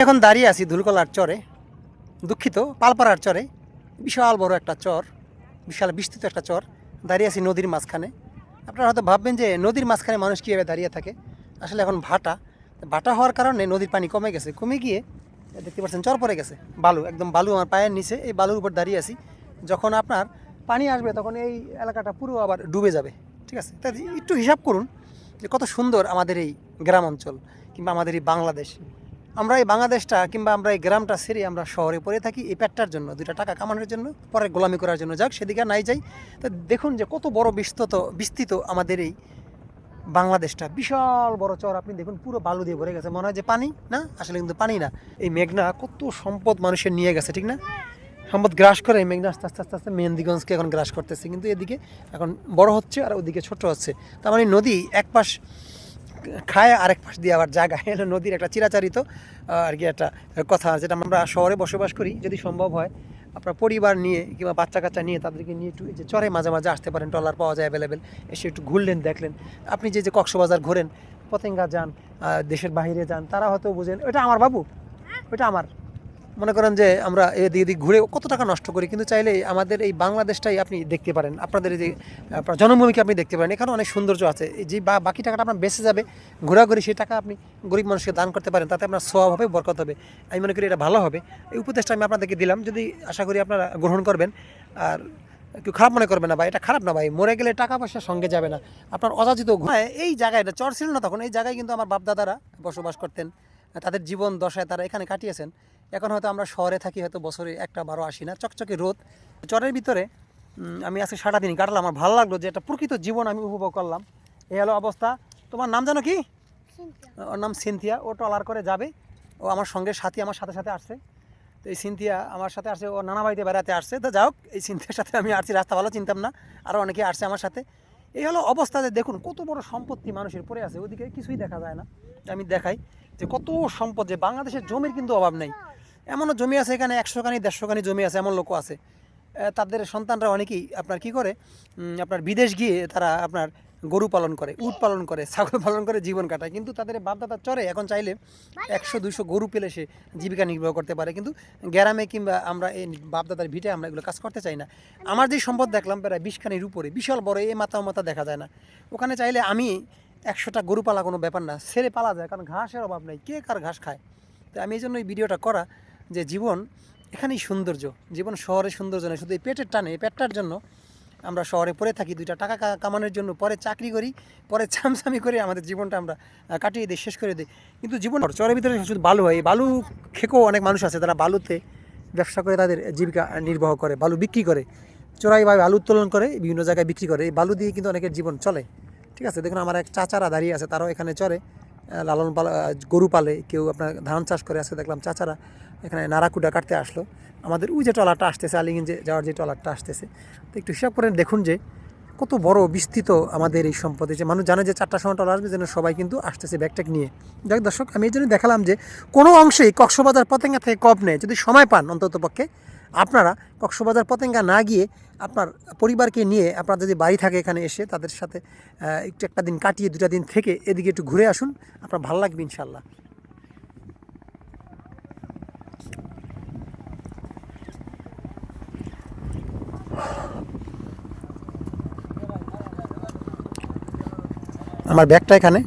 এখন দাঁড়িয়ে আছি ধুলকলার চরে, দুঃখিত পালপাড়ার চরে। বিশাল বড় একটা চর, বিশাল বিস্তৃত একটা চর। দাঁড়িয়ে আছি নদীর মাঝখানে। আপনারা হয়তো ভাববেন যে নদীর মাঝখানে মানুষ কীভাবে দাঁড়িয়ে থাকে। আসলে এখন ভাটা হওয়ার কারণে নদীর পানি কমে গেছে, কমে গিয়ে দেখতে পাচ্ছেন চর পড়ে গেছে। বালু, একদম বালু আমার পায়ের নিচে, এই বালুর উপর দাঁড়িয়ে আছি। যখন আপনার পানি আসবে তখন এই এলাকাটা পুরো আবার ডুবে যাবে। ঠিক আছে, তাই একটু হিসাব করুন যে কত সুন্দর আমাদের এই গ্রাম অঞ্চল কিংবা আমাদের এই বাংলাদেশ। আমরা এই বাংলাদেশটা কিংবা আমরা এই গ্রামটা ছেড়ে আমরা শহরে পড়ে থাকি এই পেটটার জন্য, দুইটা টাকা কামানোর জন্য, পরে গোলামি করার জন্য। যাক, সেদিকে নাই যাই। তো দেখুন যে কত বড় বিস্তৃত আমাদের এই বাংলাদেশটা। বিশাল বড় চর, আপনি দেখুন পুরো বালু দিয়ে ভরে গেছে। মনে হয় যে পানি না, আসলে কিন্তু পানি না। এই মেঘনা কত সম্পদ মানুষের নিয়ে গেছে, ঠিক না? সম্পদ গ্রাস করে এই মেঘনা আস্তে আস্তে আস্তে আস্তে মেহেন্দিগঞ্জকে এখন গ্রাস করতেছে। কিন্তু এদিকে এখন বড় হচ্ছে আর ওদিকে ছোট হচ্ছে। তার মানে নদী এক পাশ খায় আরেক পাশ দিয়ে আবার জায়গায় এলো। নদীর একটা চিরাচারিত আর কি একটা কথা, যেটা আমরা শহরে বসবাস করি, যদি সম্ভব হয় আপনার পরিবার নিয়ে কিংবা বাচ্চা কাচ্চা নিয়ে তাদেরকে নিয়ে একটু এই যে চরে মাঝে মাঝে আসতে পারেন। ট্রলার পাওয়া যায় অ্যাভেলেবেল, এসে একটু ঘুরলেন, দেখলেন। আপনি যে কক্সবাজার ঘোরেন, পতেঙ্গা যান, দেশের বাইরে যান, তারা হয়তো বুঝেন ওটা আমার বাবু, ওটা আমার। মনে করেন যে আমরা এদিক ঘুরে কত টাকা নষ্ট করি, কিন্তু চাইলে আমাদের এই বাংলাদেশটাই আপনি দেখতে পারেন। আপনাদের এই যে আপনার জন্মভূমিকে আপনি দেখতে পারেন। এখানে অনেক সৌন্দর্য আছে। এই যে বাকি টাকাটা আপনার বেঁচে যাবে ঘোরাঘুরি, সেই টাকা আপনি গরিব মানুষকে দান করতে পারেন, তাতে আপনার সওয়াব হবে, বরকত হবে। আমি মনে করি এটা ভালো হবে। এই উপদেশটা আমি আপনাদেরকে দিলাম, যদি আশা করি আপনারা গ্রহণ করবেন। আর একটু খারাপ মনে করবে না ভাই, এটা খারাপ না ভাই। মরে গেলে টাকা পয়সা সঙ্গে যাবে না, আপনার অযাচিত। এই জায়গায়, এটা চর ছিল না তখন, এই জায়গায় কিন্তু আমার বাপদাদারা বসবাস করতেন। তাদের জীবন দশায় তারা এখানে কাটিয়েছেন। এখন হয়তো আমরা শহরে থাকি, হয়তো বছরে একটা বারো আসি না। চকচকে রোদ, চরের ভিতরে আমি আজকে সারাটা দিন কাটালাম। আমার ভালো লাগলো যে একটা প্রকৃত জীবন আমি উপভোগ করলাম। এই হলো অবস্থা। তোমার নাম জানো কি? ওর নাম সিনথিয়া। ও ট্রলার করে যাবে, ও আমার সঙ্গে সাথী, আমার সাথে সাথে আসছে। তো এই সিনথিয়া আমার সাথে আসছে, ও নানা বাড়িতে বেড়াতে আসছে। তো যাই হোক, এই সিনথিয়ার সাথে আমি আসছি, রাস্তা ভালো চিনতাম না, আরও অনেকে আসছে আমার সাথে। এই হলো অবস্থা যে দেখুন কত বড় সম্পত্তি মানুষের পড়ে আছে, ওদিকে কিছুই দেখা যায় না। আমি দেখাই যে কত সম্পদ, যে বাংলাদেশের জমির কিন্তু অভাব নেই। এমনও জমি আছে এখানে 100 কানি 150 কানি জমি আছে, এমন লোকও আছে। তাদের সন্তানরা অনেকেই আপনার কি করে, আপনার বিদেশ গিয়ে তারা আপনার গরু পালন করে, উট পালন করে, ছাগল পালন করে জীবন কাটায়। কিন্তু তাদের বাপদাদার চরে এখন চাইলে 100-200 গরু পেলে সে জীবিকা নির্বাহ করতে পারে। কিন্তু গ্রামে কিংবা আমরা এই বাপদাদার ভিটে আমরা এগুলো কাজ করতে চাই না। আমার যে সম্পদ দেখলাম প্রায় 20 খানির উপরে, বিশাল বড়, এই মাথা দেখা যায় না। ওখানে চাইলে আমি 100টা গরু পালা কোনো ব্যাপার না, ছেড়ে পালা যায়, কারণ ঘাসের অভাব নেই। কে কার ঘাস খায়? তো আমি এই জন্য এই ভিডিওটা করা, যে জীবন এখানেই সৌন্দর্য। জীবন শহরে সৌন্দর্য নয়, শুধু এই পেটের টানে, এই পেটটার জন্য আমরা শহরে পড়ে থাকি, দুইটা টাকা কামানোর জন্য। পরে চাকরি করি, পরে চামচামি করে আমাদের জীবনটা আমরা কাটিয়ে দিই, শেষ করে দিই। কিন্তু জীবন চরের ভিতরে শুধু বালু হয়। এই বালু খেকো অনেক মানুষ আছে, তারা বালুতে ব্যবসা করে তাদের জীবিকা নির্বাহ করে, বালু বিক্রি করে, চোরাইভাবে বালু উত্তোলন করে বিভিন্ন জায়গায় বিক্রি করে। এই বালু দিয়ে কিন্তু অনেকের জীবন চলে। ঠিক আছে, দেখুন আমার এক চাচারা দাঁড়িয়ে আছে, তারাও এখানে চরে, লালন গরু পালে, কেউ আপনার ধান চাষ করে। আছে দেখলাম চাচারা এখানে নারাকুডা কাটতে আসলো। আমাদের ওই যে ট্রলারটা আসতেছে, আলিগঞ্জে যাওয়ার যে ট্রলারটা আসতেছে, তো একটু হিসাব করে দেখুন যে কত বড় বিস্তৃত আমাদের এই সম্পদে। যে মানুষ জানে যে 4টার সময় ট্রলার আসবে, যেন সবাই কিন্তু আসতেছে ব্যাগট্যাগ নিয়ে। যাক দর্শক, আমি এই জন্য দেখালাম যে কোনো অংশেই কক্সবাজার পতেঙ্গা থেকে কম নেই। যদি সময় পান অন্তত পক্ষে আপনারা কক্সবাজার পতেঙ্গা না গিয়ে আপনার পরিবারকে নিয়ে, আপনার যদি বাড়ি থাকে এখানে এসে তাদের সাথে একটু একটা দিন কাটিয়ে 2টা দিন থেকে এদিকে একটু ঘুরে আসুন, আপনার ভালো লাগবে ইনশাল্লাহ। আমার ব্যাগটা এখানে